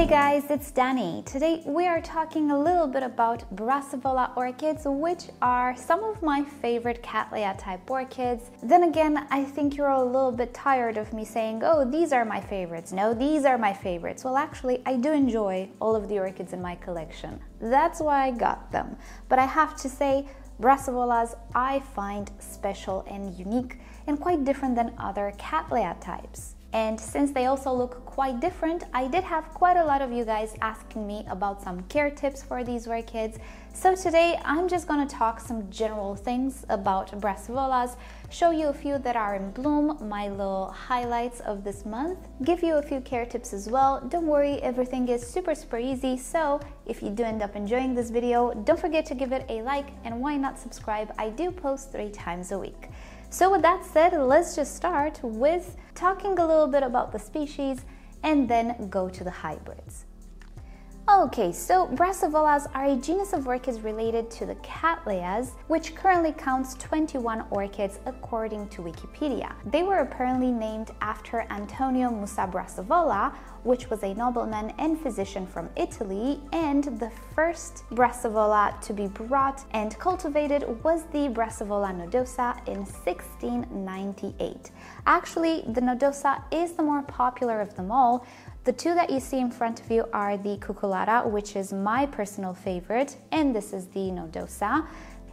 Hey guys, it's Dani. Today we are talking a little bit about Brassavola orchids, which are some of my favorite Cattleya type orchids. Then again, I think you're a little bit tired of me saying, oh, these are my favorites. No, these are my favorites. Well, actually, I do enjoy all of the orchids in my collection. That's why I got them. But I have to say, Brassavolas I find special and unique and quite different than other Cattleya types. And since they also look quite different, I did have quite a lot of you guys asking me about some care tips for these orchids. So today I'm just going to talk some general things about Brassavolas, show you a few that are in bloom, my little highlights of this month, give you a few care tips as well. Don't worry, everything is super easy, so if you do end up enjoying this video, don't forget to give it a like, and why not subscribe? I do post 3 times a week. So with that said, let's just start with talking a little bit about the species and then go to the hybrids. Okay, so Brassavolas are a genus of orchids related to the Cattleyas, which currently counts 21 orchids according to Wikipedia. They were apparently named after Antonio Musa Brassavola, which was a nobleman and physician from Italy, and the first Brassavola to be brought and cultivated was the Brassavola nodosa in 1698. Actually, the nodosa is the more popular of them all. The 2 that you see in front of you are the Cucullata, which is my personal favorite, and this is the nodosa.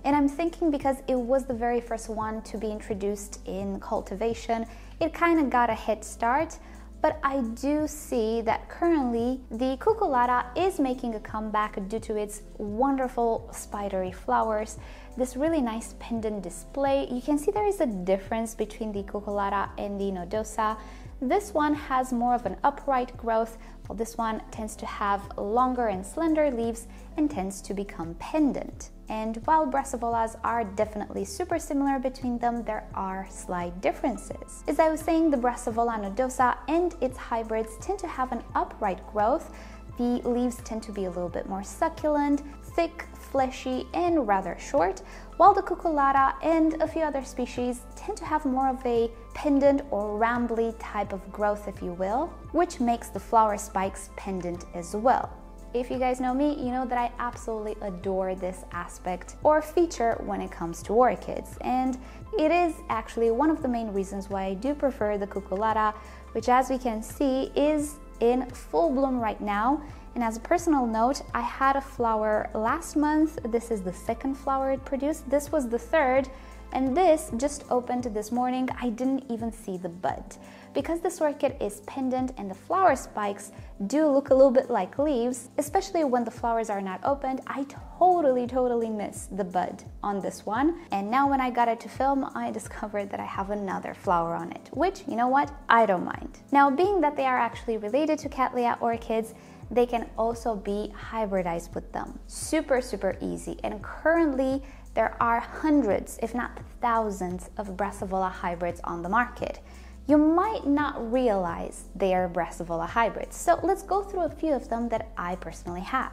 And I'm thinking because it was the very first one to be introduced in cultivation, it kind of got a head start. But I do see that currently the Cucullata is making a comeback due to its wonderful spidery flowers, this really nice pendant display. You can see there is a difference between the Cucullata and the nodosa. This one has more of an upright growth, while this one tends to have longer and slender leaves and tends to become pendant. And while Brassavolas are definitely super similar between them, there are slight differences. As I was saying, the Brassavola nodosa and its hybrids tend to have an upright growth. The leaves tend to be a little bit more succulent, thick, fleshy, and rather short, while the Cucullata and a few other species tend to have more of a pendant or rambly type of growth, if you will, which makes the flower spikes pendant as well. If you guys know me, you know that I absolutely adore this aspect or feature when it comes to orchids, and it is actually one of the main reasons why I do prefer the Cucullata, which, as we can see, is in full bloom right now. And as a personal note, I had a flower last month. This is the 2nd flower it produced. This was the 3rd, and this just opened this morning. I didn't even see the bud. Because this orchid is pendant and the flower spikes do look a little bit like leaves, especially when the flowers are not opened, I totally miss the bud on this one. And now when I got it to film, I discovered that I have another flower on it, which, you know what, I don't mind. Now, being that they are actually related to Cattleya orchids, they can also be hybridized with them. Super easy. And currently there are hundreds, if not thousands, of Brassavola hybrids on the market. You might not realize they are Brassavola hybrids. So let's go through a few of them that I personally have.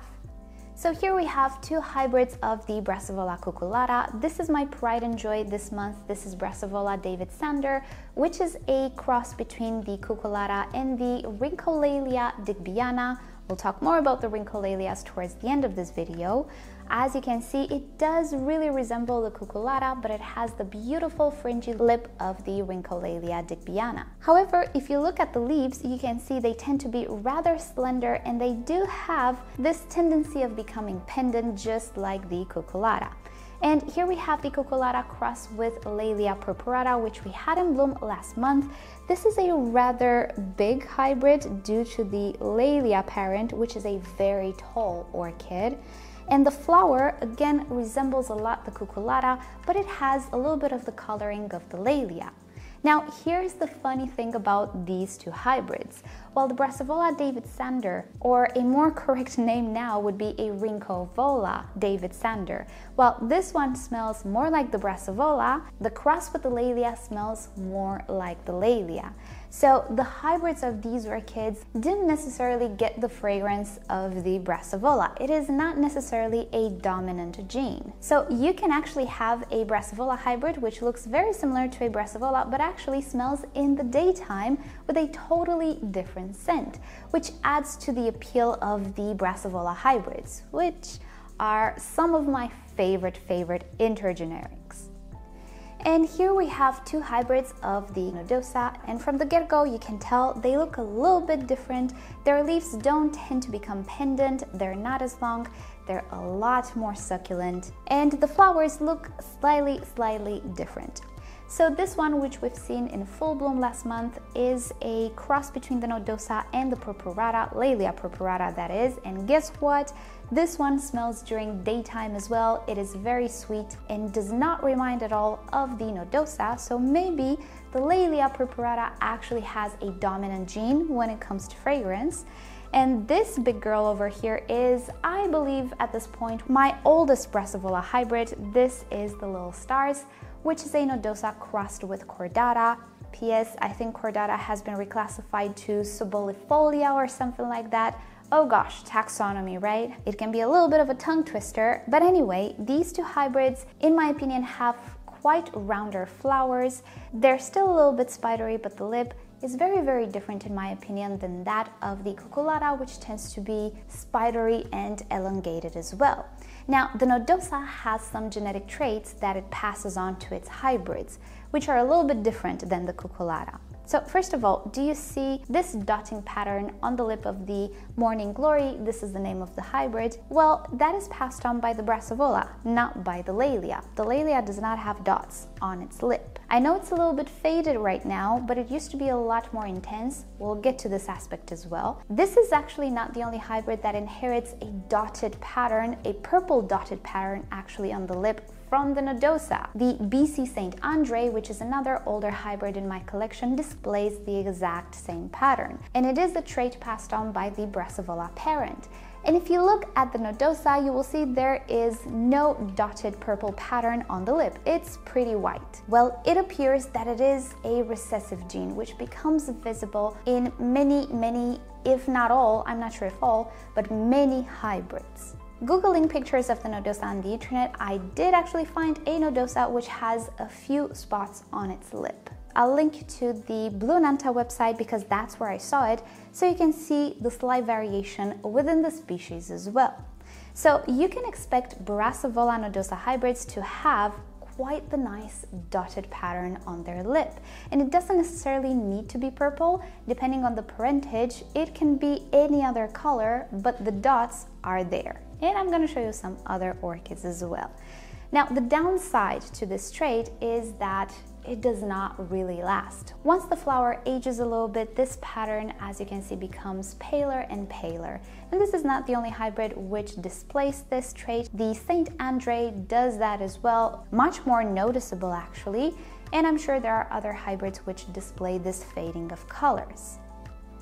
So here we have 2 hybrids of the Brassavola Cucullata. This is my pride and joy this month. This is Brassavola David Sander, which is a cross between the Cucullata and the Rhyncholaelia digbyana. We'll talk more about the Rhyncholaelias towards the end of this video. As you can see, it does really resemble the Cucullata, but it has the beautiful fringy lip of the Rhyncholaelia digbyana. However, if you look at the leaves, you can see they tend to be rather slender, and they do have this tendency of becoming pendant just like the Cucullata. And here we have the Cucullata crossed with Laelia purpurata, which we had in bloom last month. This is a rather big hybrid due to the Laelia parent, which is a very tall orchid. And the flower, again, resembles a lot the Cucullata, but it has a little bit of the coloring of the Laelia. Now, here's the funny thing about these 2 hybrids. While the Brassavola David Sander, or a more correct name now would be a Rhynchovola David Sander, while this one smells more like the Brassavola, the cross with the Laelia smells more like the Laelia. So the hybrids of these orchids didn't necessarily get the fragrance of the Brassavola. It is not necessarily a dominant gene. So you can actually have a Brassavola hybrid which looks very similar to a Brassavola but actually smells in the daytime with a totally different scent, which adds to the appeal of the Brassavola hybrids, which are some of my favorite intergenerics. And here we have two hybrids of the nodosa, and from the get-go you can tell they look a little bit different. Their leaves don't tend to become pendant, they're not as long, they're a lot more succulent, and the flowers look slightly different. So this one, which we've seen in full bloom last month, is a cross between the nodosa and the purpurata, Laelia purpurata that is, and guess what? This one smells during daytime as well. It is very sweet and does not remind at all of the nodosa, so maybe the Laelia purpurata actually has a dominant gene when it comes to fragrance. And this big girl over here is, I believe at this point, my oldest Brassavola hybrid. This is the Little Stars, which is a nodosa crossed with Chordata. P.S. I think Chordata has been reclassified to Subolifolia or something like that. Oh gosh, taxonomy, right? It can be a little bit of a tongue twister, but anyway, these two hybrids, in my opinion, have quite rounder flowers. They're still a little bit spidery, but the lip is very different in my opinion than that of the Cucullata, which tends to be spidery and elongated as well. Now, the nodosa has some genetic traits that it passes on to its hybrids, which are a little bit different than the Cucullata. So first of all, do you see this dotting pattern on the lip of the Morning Glory? This is the name of the hybrid. Well, that is passed on by the Brassavola, not by the Laelia. The Laelia does not have dots on its lip. I know it's a little bit faded right now, but it used to be a lot more intense. We'll get to this aspect as well. This is actually not the only hybrid that inherits a dotted pattern, a purple dotted pattern actually on the lip from the nodosa. The BC St. André, which is another older hybrid in my collection, displays the exact same pattern. And it is a trait passed on by the Brassavola parent. And if you look at the nodosa, you will see there is no dotted purple pattern on the lip. It's pretty white. Well, it appears that it is a recessive gene, which becomes visible in many, if not all, I'm not sure if all, but many hybrids. Googling pictures of the nodosa on the internet, I did actually find a nodosa which has a few spots on its lip. I'll link to the Blue Nanta website because that's where I saw it, so you can see the slight variation within the species as well. So you can expect Brassavola nodosa hybrids to have quite the nice dotted pattern on their lip. And it doesn't necessarily need to be purple. Depending on the parentage, it can be any other color, but the dots are there. And I'm going to show you some other orchids as well. Now, the downside to this trait is that it does not really last. Once the flower ages a little bit, this pattern, as you can see, becomes paler and paler. And this is not the only hybrid which displays this trait. The St. André does that as well, much more noticeable actually. And I'm sure there are other hybrids which display this fading of colors.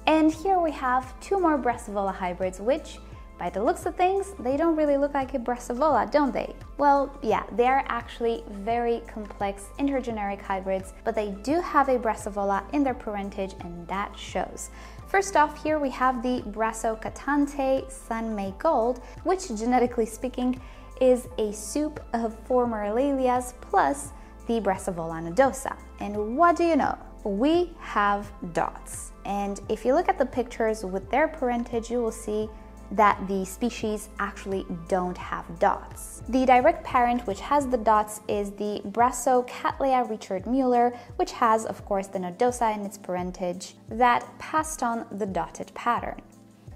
And here we have two more Brassavola hybrids, which, by the looks of things, they don't really look like a Brassavola, don't they? Well, yeah, they are actually very complex intergeneric hybrids, but they do have a Brassavola in their parentage, and that shows. First off, here we have the Brassocattanthe Sun Mei Gold, which, genetically speaking, is a soup of former Laelias plus the Brassavola nodosa. And what do you know? We have dots. And if you look at the pictures with their parentage, you will see that the species actually don't have dots. The direct parent which has the dots is the Brassocattleya Richard Muller, which has, of course, the nodosa in its parentage that passed on the dotted pattern.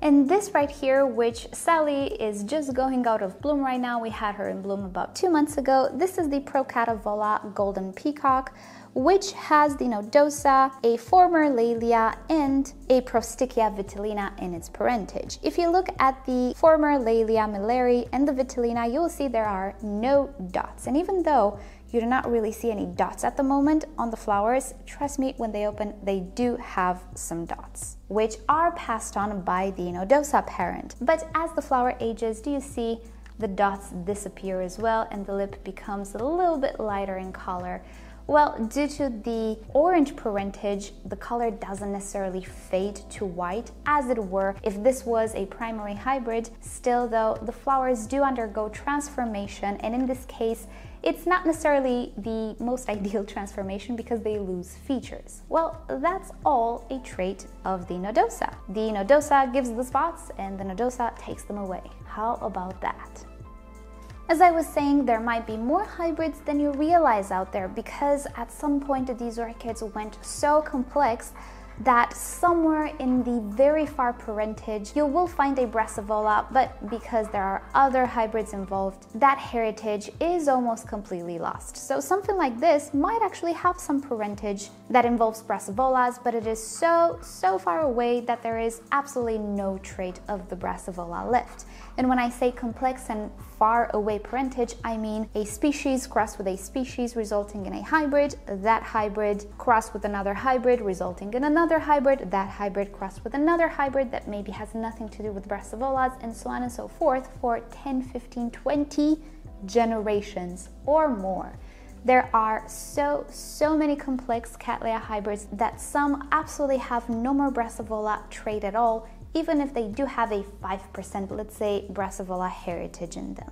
And this right here, which sadly is just going out of bloom right now, we had her in bloom about 2 months ago. This is the Procatavola Golden Peacock, which has the nodosa, a former Laelia, and a Prosticea vitellina in its parentage. If you look at the former Laelia Milleri and the vitellina, you will see there are no dots. And even though you do not really see any dots at the moment on the flowers, trust me, when they open, they do have some dots, which are passed on by the nodosa parent. But as the flower ages, do you see the dots disappear as well, and the lip becomes a little bit lighter in color, Well, due to the orange parentage, the color doesn't necessarily fade to white as it were if this was a primary hybrid. Still though, the flowers do undergo transformation, and in this case, it's not necessarily the most ideal transformation because they lose features. Well, that's all a trait of the nodosa. The nodosa gives the spots and the nodosa takes them away. How about that? As I was saying, there might be more hybrids than you realize out there because at some point these orchids went so complex that somewhere in the very far parentage you will find a Brassavola, but because there are other hybrids involved, that heritage is almost completely lost. So something like this might actually have some parentage that involves Brassavolas, but it is so far away that there is absolutely no trait of the Brassavola left. And when I say complex and far away parentage, I mean a species crossed with a species resulting in a hybrid, that hybrid crossed with another hybrid resulting in another hybrid, that hybrid crossed with another hybrid that maybe has nothing to do with Brassavolas, and so on and so forth for 10, 15, 20 generations or more. There are so many complex Cattleya hybrids that some absolutely have no more Brassavola trait at all, even if they do have a 5%, let's say, Brassavola heritage in them.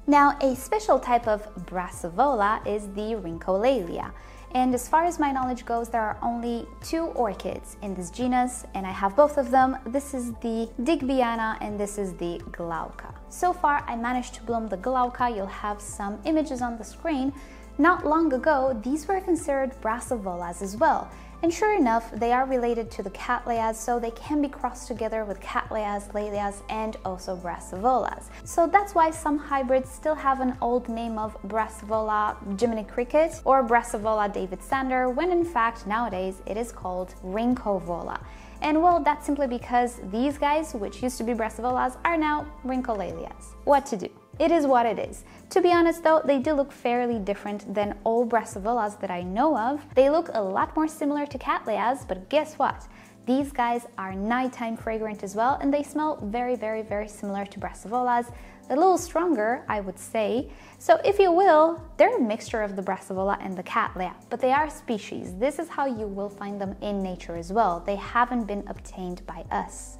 Now, a special type of Brassavola is the Rhyncholaelia. And as far as my knowledge goes, there are only 2 orchids in this genus, and I have both of them. This is the digbyana and this is the glauca. So far, I managed to bloom the glauca. You'll have some images on the screen. Not long ago, these were considered Brassavolas as well. And sure enough, they are related to the Cattleyas, so they can be crossed together with Cattleyas, Lelias, and also Brassavolas. So that's why some hybrids still have an old name of Brassavola Jiminy Cricket or Brassavola David Sander, when in fact nowadays it is called Rhynchovola. And well, that's simply because these guys, which used to be Brassavolas, are now Rhyncholaelias. What to do? It is what it is. To be honest though, they do look fairly different than all Brassavolas that I know of. They look a lot more similar to Cattleyas, but guess what? These guys are nighttime fragrant as well, and they smell very similar to Brassavolas. A little stronger, I would say. So if you will, they're a mixture of the Brassavola and the Cattleya, but they are species. This is how you will find them in nature as well. They haven't been obtained by us.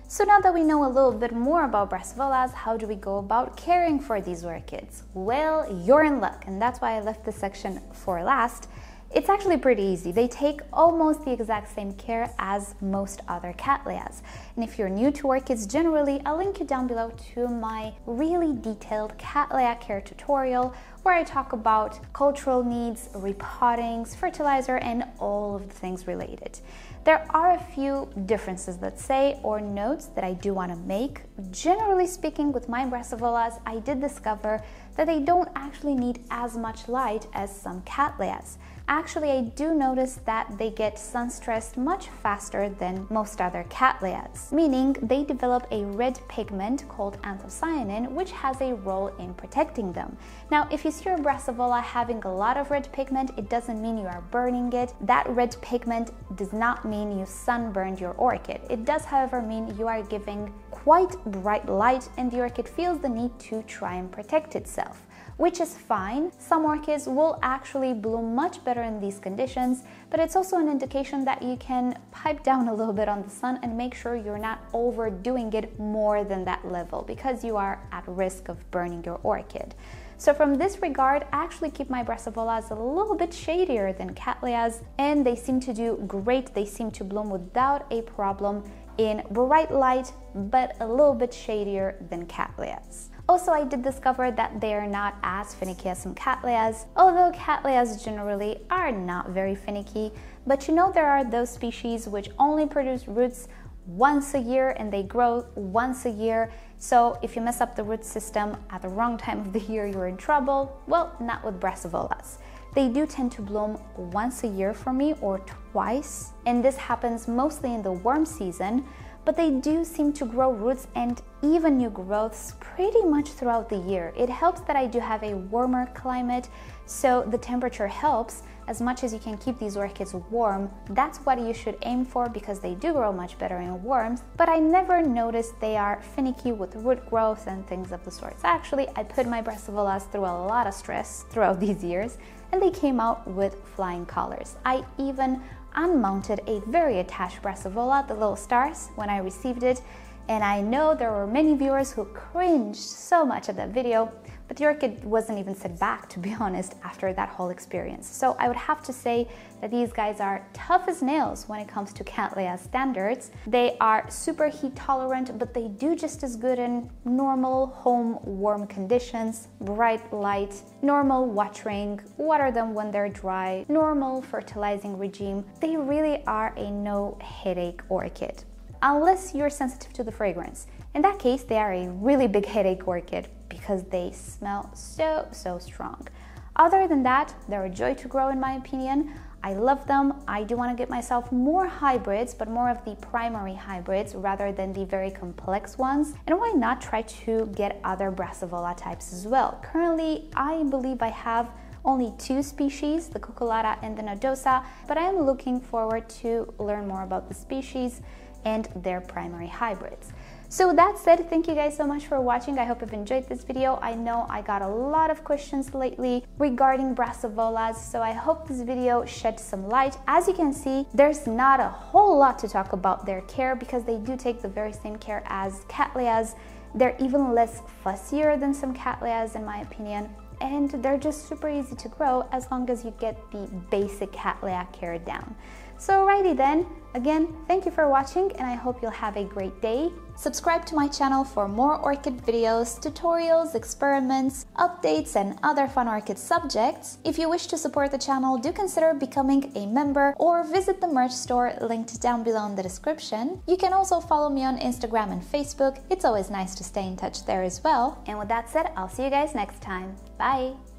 So now that we know a little bit more about Brassavolas, how do we go about caring for these orchids? Well, you're in luck, and that's why I left this section for last. It's actually pretty easy. They take almost the exact same care as most other Cattleyas. And if you're new to orchids generally, I'll link you down below to my really detailed Cattleya care tutorial where I talk about cultural needs, repottings, fertilizer, and all of the things related. There are a few differences, let's say, or notes that I do want to make. Generally speaking, with my Brassavolas, I did discover that they don't actually need as much light as some Cattleyas. Actually, I do notice that they get sun-stressed much faster than most other Cattleyas, meaning they develop a red pigment called anthocyanin, which has a role in protecting them. Now, if you see your Brassavola having a lot of red pigment, it doesn't mean you are burning it. That red pigment does not mean you sunburned your orchid. It does, however, mean you are giving quite bright light and the orchid feels the need to try and protect itself, which is fine. Some orchids will actually bloom much better in these conditions, but it's also an indication that you can pipe down a little bit on the sun and make sure you're not overdoing it more than that level, because you are at risk of burning your orchid. So from this regard, I actually keep my Brassavolas a little bit shadier than Cattleyas, and they seem to do great. They seem to bloom without a problem in bright light, but a little bit shadier than Cattleyas. Also, I did discover that they are not as finicky as some Cattleyas, although Cattleyas generally are not very finicky. But you know, there are those species which only produce roots once a year and they grow once a year. So if you mess up the root system at the wrong time of the year, you're in trouble. Well, not with Brassavolas. They do tend to bloom once a year for me, or twice, and this happens mostly in the warm season, but they do seem to grow roots and even new growths pretty much throughout the year. It helps that I do have a warmer climate, so the temperature helps, as much as you can keep these orchids warm, that's what you should aim for because they do grow much better in warmth. But I never noticed they are finicky with root growth and things of the sorts. Actually, I put my Brassavolas through a lot of stress throughout these years, and they came out with flying colors. I even unmounted a very attached Brassavola, the little stars, when I received it, and I know there were many viewers who cringed so much at that video, but the orchid wasn't even set back, to be honest, after that whole experience. So I would have to say that these guys are tough as nails when it comes to Cattleya standards. They are super heat tolerant, but they do just as good in normal home warm conditions, bright light, normal watering, water them when they're dry, normal fertilizing regime. They really are a no headache orchid, unless you're sensitive to the fragrance. In that case, they are a really big headache orchid because they smell so strong. Other than that, they're a joy to grow in my opinion. I love them. I do want to get myself more hybrids, but more of the primary hybrids rather than the very complex ones. And why not try to get other Brassavola types as well? Currently, I believe I have only 2 species, the Cucullata and the Nodosa, but I am looking forward to learn more about the species and their primary hybrids. So with that said, thank you guys so much for watching. I hope you've enjoyed this video. I know I got a lot of questions lately regarding Brassavolas, so I hope this video shed some light. As you can see, there's not a whole lot to talk about their care because they do take the very same care as Cattleyas. They're even less fussier than some Cattleyas in my opinion, and they're just super easy to grow as long as you get the basic Cattleya care down. So alrighty then, again, thank you for watching and I hope you'll have a great day. Subscribe to my channel for more orchid videos, tutorials, experiments, updates, and other fun orchid subjects. If you wish to support the channel, do consider becoming a member or visit the merch store linked down below in the description. You can also follow me on Instagram and Facebook. It's always nice to stay in touch there as well. And with that said, I'll see you guys next time. Bye!